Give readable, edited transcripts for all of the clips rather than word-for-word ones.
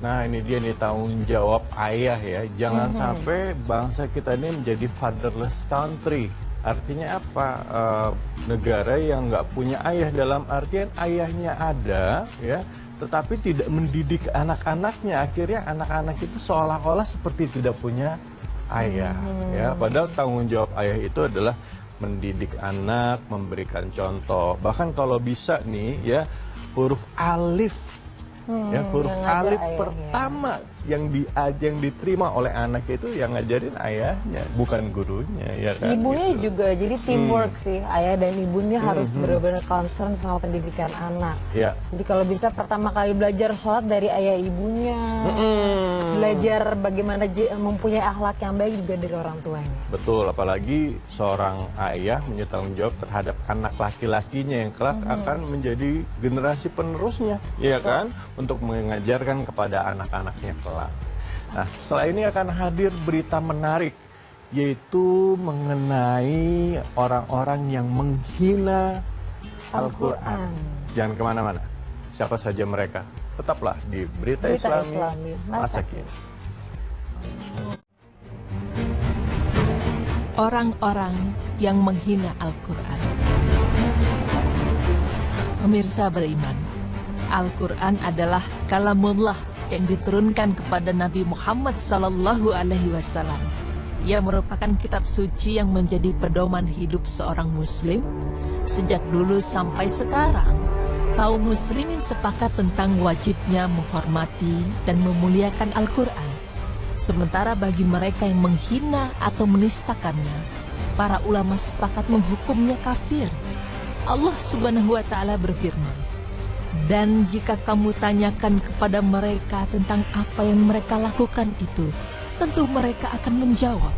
Nah, ini dia nih tanggung jawab ayah ya. Jangan sampai bangsa kita ini menjadi fatherless country. Artinya apa? Negara yang nggak punya ayah, dalam artian ayahnya ada ya, tetapi tidak mendidik anak-anaknya. Akhirnya anak-anak itu seolah-olah seperti tidak punya ayah ya. Padahal tanggung jawab ayah itu adalah mendidik anak, memberikan contoh. Bahkan kalau bisa nih ya, huruf alif ya, huruf alif pertama yang diterima oleh anak itu yang ngajarin ayahnya, bukan gurunya, ya kan? Ibunya gitu. juga, jadi teamwork sih. Ayah dan ibunya harus benar-benar concern sama pendidikan anak. Ya. Jadi kalau bisa pertama kali belajar sholat dari ayah ibunya, belajar bagaimana mempunyai akhlak yang baik juga dari orang tuanya. Betul, apalagi seorang ayah punya tanggung jawab terhadap anak laki-lakinya yang kelak akan menjadi generasi penerusnya, ya kan? Untuk mengajarkan kepada anak-anaknya kelak. Nah, setelah ini akan hadir berita menarik, yaitu mengenai orang-orang yang menghina Al-Quran. Jangan kemana-mana, siapa saja mereka. Tetaplah di Berita Islami Masa Kini. Orang-orang yang menghina Al-Quran. Pemirsa beriman, Al-Quran adalah kalamullah yang diturunkan kepada Nabi Muhammad SAW. Ia merupakan kitab suci yang menjadi pedoman hidup seorang muslim. Sejak dulu sampai sekarang, kaum muslimin sepakat tentang wajibnya menghormati dan memuliakan Al-Quran. Sementara bagi mereka yang menghina atau menistakannya, para ulama sepakat menghukumnya kafir. Allah Subhanahu wa Ta'ala berfirman, "Dan jika kamu tanyakan kepada mereka tentang apa yang mereka lakukan itu, tentu mereka akan menjawab,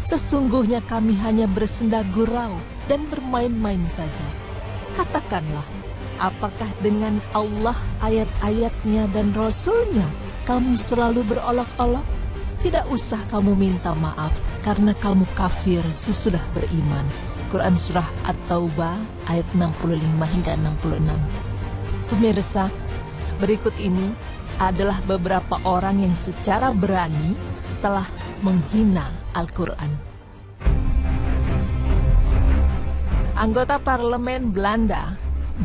sesungguhnya kami hanya bersenda gurau dan bermain-main saja." Katakanlah, apakah dengan Allah, ayat-ayatnya dan Rasulnya kamu selalu berolok-olok? Tidak usah kamu minta maaf karena kamu kafir sesudah beriman. Quran Surah At-Taubah ayat 65 hingga 66. Pemirsa, berikut ini adalah beberapa orang yang secara berani telah menghina Al-Quran. Anggota parlemen Belanda,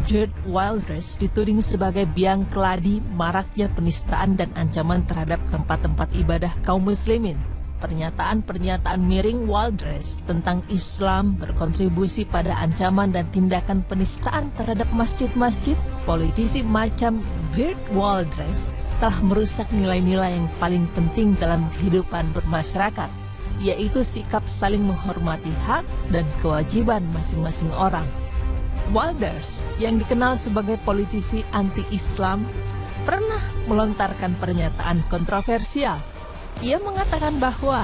Geert Wilders, dituding sebagai biang keladi maraknya penistaan dan ancaman terhadap tempat-tempat ibadah kaum muslimin. Pernyataan-pernyataan miring Wilders tentang Islam berkontribusi pada ancaman dan tindakan penistaan terhadap masjid-masjid. Politisi macam Geert Wilders telah merusak nilai-nilai yang paling penting dalam kehidupan bermasyarakat, yaitu sikap saling menghormati hak dan kewajiban masing-masing orang. Wilders, yang dikenal sebagai politisi anti-Islam, pernah melontarkan pernyataan kontroversial. Ia mengatakan bahwa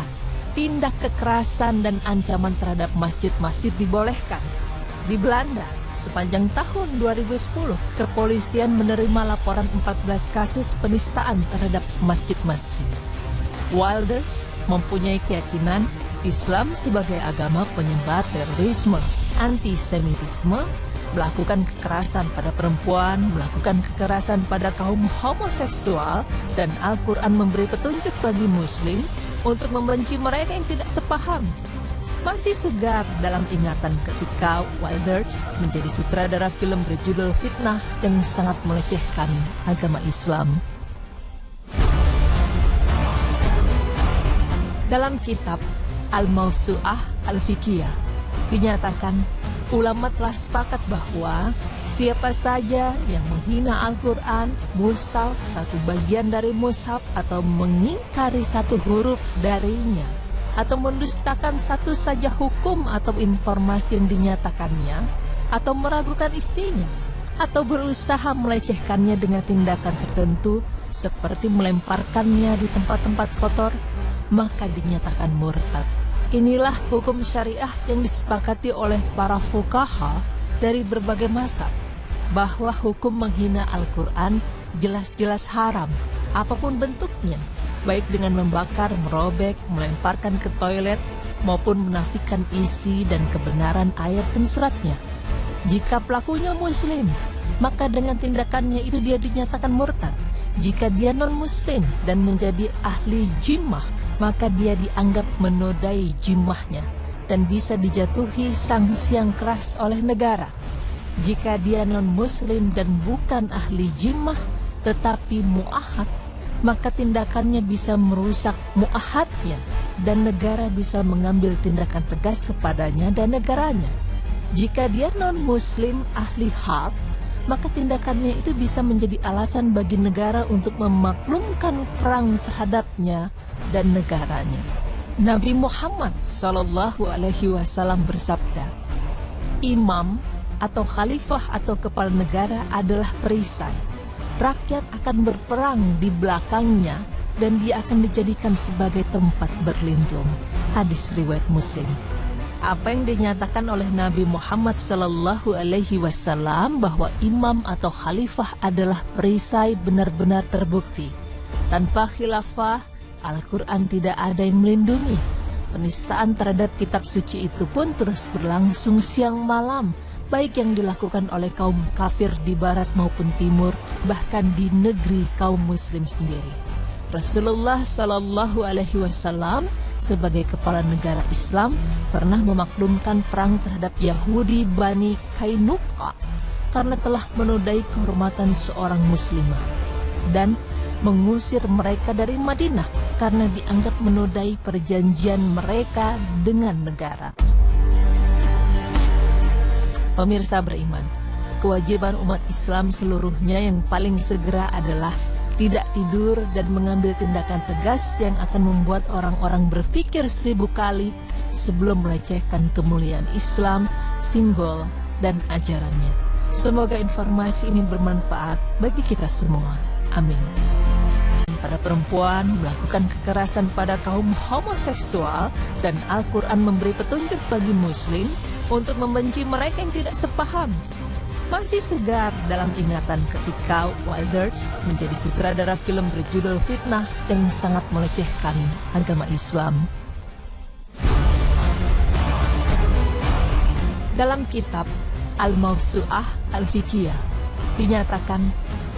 tindak kekerasan dan ancaman terhadap masjid-masjid dibolehkan. Di Belanda, sepanjang tahun 2010, kepolisian menerima laporan 14 kasus penistaan terhadap masjid-masjid. Wilders mempunyai keyakinan Islam sebagai agama penyebar terorisme, antisemitisme, melakukan kekerasan pada perempuan, melakukan kekerasan pada kaum homoseksual, dan Al-Quran memberi petunjuk bagi muslim untuk membenci mereka yang tidak sepaham. Masih segar dalam ingatan ketika Wilders menjadi sutradara film berjudul Fitnah yang sangat melecehkan agama Islam. Dalam kitab Al-Mawsu'ah Al-Fiqhiyah dinyatakan, ulama telah sepakat bahwa siapa saja yang menghina Al-Quran, mushaf, satu bagian dari mushaf, atau mengingkari satu huruf darinya, atau mendustakan satu saja hukum atau informasi yang dinyatakannya, atau meragukan isinya, atau berusaha melecehkannya dengan tindakan tertentu, seperti melemparkannya di tempat-tempat kotor, maka dinyatakan murtad. Inilah hukum syariah yang disepakati oleh para fuqaha dari berbagai mazhab, bahwa hukum menghina Al-Quran jelas-jelas haram, apapun bentuknya, baik dengan membakar, merobek, melemparkan ke toilet, maupun menafikan isi dan kebenaran ayat dan suratnya. Jika pelakunya muslim, maka dengan tindakannya itu dia dinyatakan murtad. Jika dia non-muslim dan menjadi ahli jimmah, maka dia dianggap menodai jimmahnya dan bisa dijatuhi sanksi yang keras oleh negara. Jika dia non-muslim dan bukan ahli jimmah tetapi mu'ahad, maka tindakannya bisa merusak mu'ahadnya dan negara bisa mengambil tindakan tegas kepadanya dan negaranya. Jika dia non-muslim ahli had, maka tindakannya itu bisa menjadi alasan bagi negara untuk memaklumkan perang terhadapnya dan negaranya. Nabi Muhammad SAW bersabda, imam atau khalifah atau kepala negara adalah perisai. Rakyat akan berperang di belakangnya dan dia akan dijadikan sebagai tempat berlindung. Hadis riwayat Muslim. Apa yang dinyatakan oleh Nabi Muhammad SAW bahwa imam atau khalifah adalah perisai benar-benar terbukti. Tanpa khilafah, Al-Quran tidak ada yang melindungi. Penistaan terhadap kitab suci itu pun terus berlangsung siang malam, baik yang dilakukan oleh kaum kafir di barat maupun timur, bahkan di negeri kaum muslim sendiri. Rasulullah SAW sebagai kepala negara Islam pernah memaklumkan perang terhadap Yahudi Bani Kainuqa karena telah menodai kehormatan seorang muslimah dan mengusir mereka dari Madinah karena dianggap menodai perjanjian mereka dengan negara. Pemirsa beriman, kewajiban umat Islam seluruhnya yang paling segera adalah tidak tidur dan mengambil tindakan tegas yang akan membuat orang-orang berpikir 1000 kali sebelum melecehkan kemuliaan Islam, simbol, dan ajarannya. Semoga informasi ini bermanfaat bagi kita semua. Amin. Pada perempuan melakukan kekerasan pada kaum homoseksual dan Al-Quran memberi petunjuk bagi muslim untuk membenci mereka yang tidak sepaham. Masih segar dalam ingatan ketika Wilders menjadi sutradara film berjudul Fitnah yang sangat melecehkan agama Islam. Dalam kitab Al-Mawsu'ah Al-Fiqhiyah dinyatakan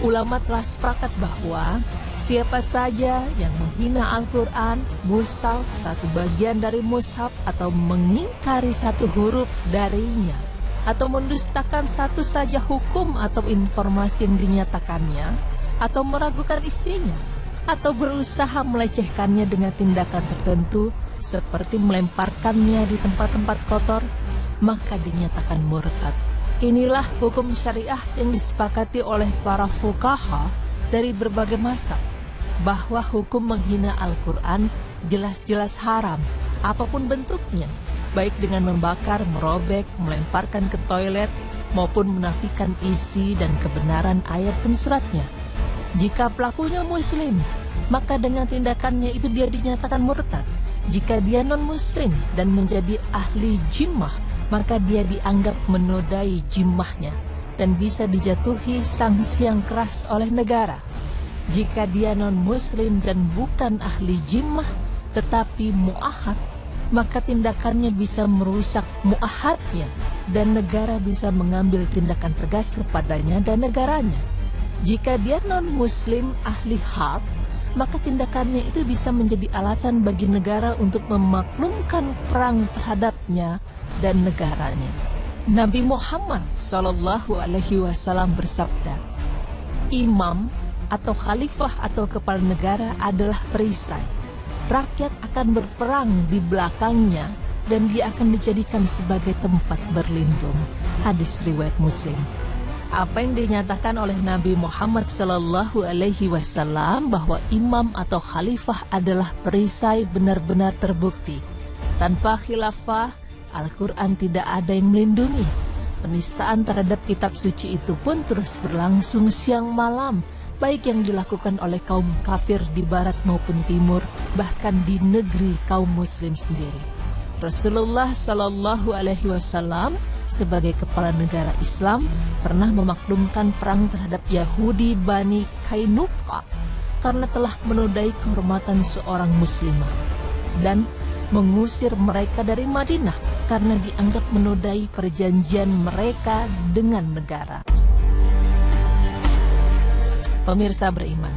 ulama telah sepakat bahwa siapa saja yang menghina Al-Quran, mushaf, satu bagian dari mushaf atau mengingkari satu huruf darinya atau mendustakan satu saja hukum atau informasi yang dinyatakannya atau meragukan istrinya atau berusaha melecehkannya dengan tindakan tertentu seperti melemparkannya di tempat-tempat kotor, maka dinyatakan murtad. Inilah hukum syariah yang disepakati oleh para fuqaha dari berbagai mazhab, bahwa hukum menghina Al-Quran jelas-jelas haram, apapun bentuknya, baik dengan membakar, merobek, melemparkan ke toilet, maupun menafikan isi dan kebenaran ayat dan suratnya. Jika pelakunya muslim, maka dengan tindakannya itu dia dinyatakan murtad. Jika dia non-muslim dan menjadi ahli jimmah, maka dia dianggap menodai jimmahnya dan bisa dijatuhi sanksi yang keras oleh negara. Jika dia non-muslim dan bukan ahli jimmah tetapi mu'ahad, maka tindakannya bisa merusak mu'ahadnya dan negara bisa mengambil tindakan tegas kepadanya dan negaranya. Jika dia non-muslim ahli had, maka tindakannya itu bisa menjadi alasan bagi negara untuk memaklumkan perang terhadapnya dan negaranya. Nabi Muhammad SAW bersabda, imam atau khalifah atau kepala negara adalah perisai. Rakyat akan berperang di belakangnya dan dia akan dijadikan sebagai tempat berlindung. Hadis riwayat Muslim. Apa yang dinyatakan oleh Nabi Muhammad SAW bahwa imam atau khalifah adalah perisai benar-benar terbukti. Tanpa khilafah, Al-Quran tidak ada yang melindungi. Penistaan terhadap kitab suci itu pun terus berlangsung siang malam, baik yang dilakukan oleh kaum kafir di barat maupun timur, bahkan di negeri kaum muslim sendiri. Rasulullah SAW sebagai kepala negara Islam pernah memaklumkan perang terhadap Yahudi Bani Kainuqa karena telah menodai kehormatan seorang muslimah dan mengusir mereka dari Madinah karena dianggap menodai perjanjian mereka dengan negara. Pemirsa beriman,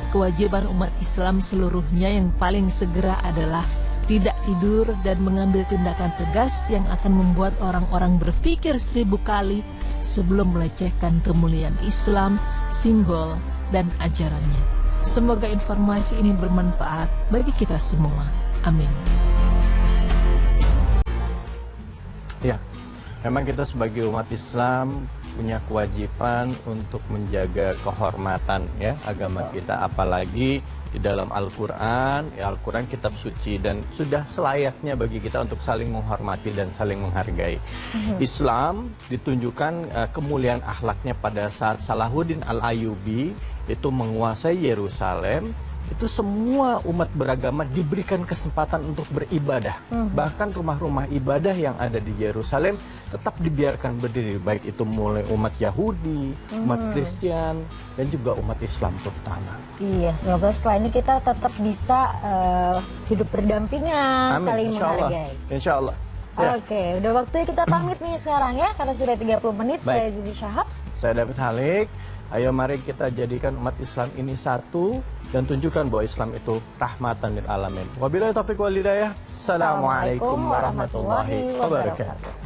kewajiban umat Islam seluruhnya yang paling segera adalah tidak tidur dan mengambil tindakan tegas yang akan membuat orang-orang berpikir 1000 kali sebelum melecehkan kemuliaan Islam, simbol, dan ajarannya. Semoga informasi ini bermanfaat bagi kita semua. Amin. Ya, memang kita sebagai umat Islam punya kewajiban untuk menjaga kehormatan ya agama kita, apalagi di dalam Al-Quran. Al-Quran kitab suci dan sudah selayaknya bagi kita untuk saling menghormati dan saling menghargai. Islam ditunjukkan kemuliaan akhlaknya pada saat Salahuddin Al-Ayyubi itu menguasai Yerusalem. Itu semua umat beragama diberikan kesempatan untuk beribadah. Bahkan rumah-rumah ibadah yang ada di Yerusalem tetap dibiarkan berdiri, baik itu mulai umat Yahudi, umat Kristen, dan juga umat Islam terutama. Iya, semoga setelah ini kita tetap bisa hidup berdampingan, Amin, saling insya Allah. menghargai. Insya Allah. Ya. Oke, udah waktunya kita pamit nih sekarang ya, karena sudah 30 menit. Baik. Saya Zizi Syahab. Saya David Halik. Ayo mari kita jadikan umat Islam ini satu dan tunjukkan bahwa Islam itu rahmatan lil alamin. Wabillahi taufiq wal hidayah. Assalamualaikum warahmatullahi wabarakatuh.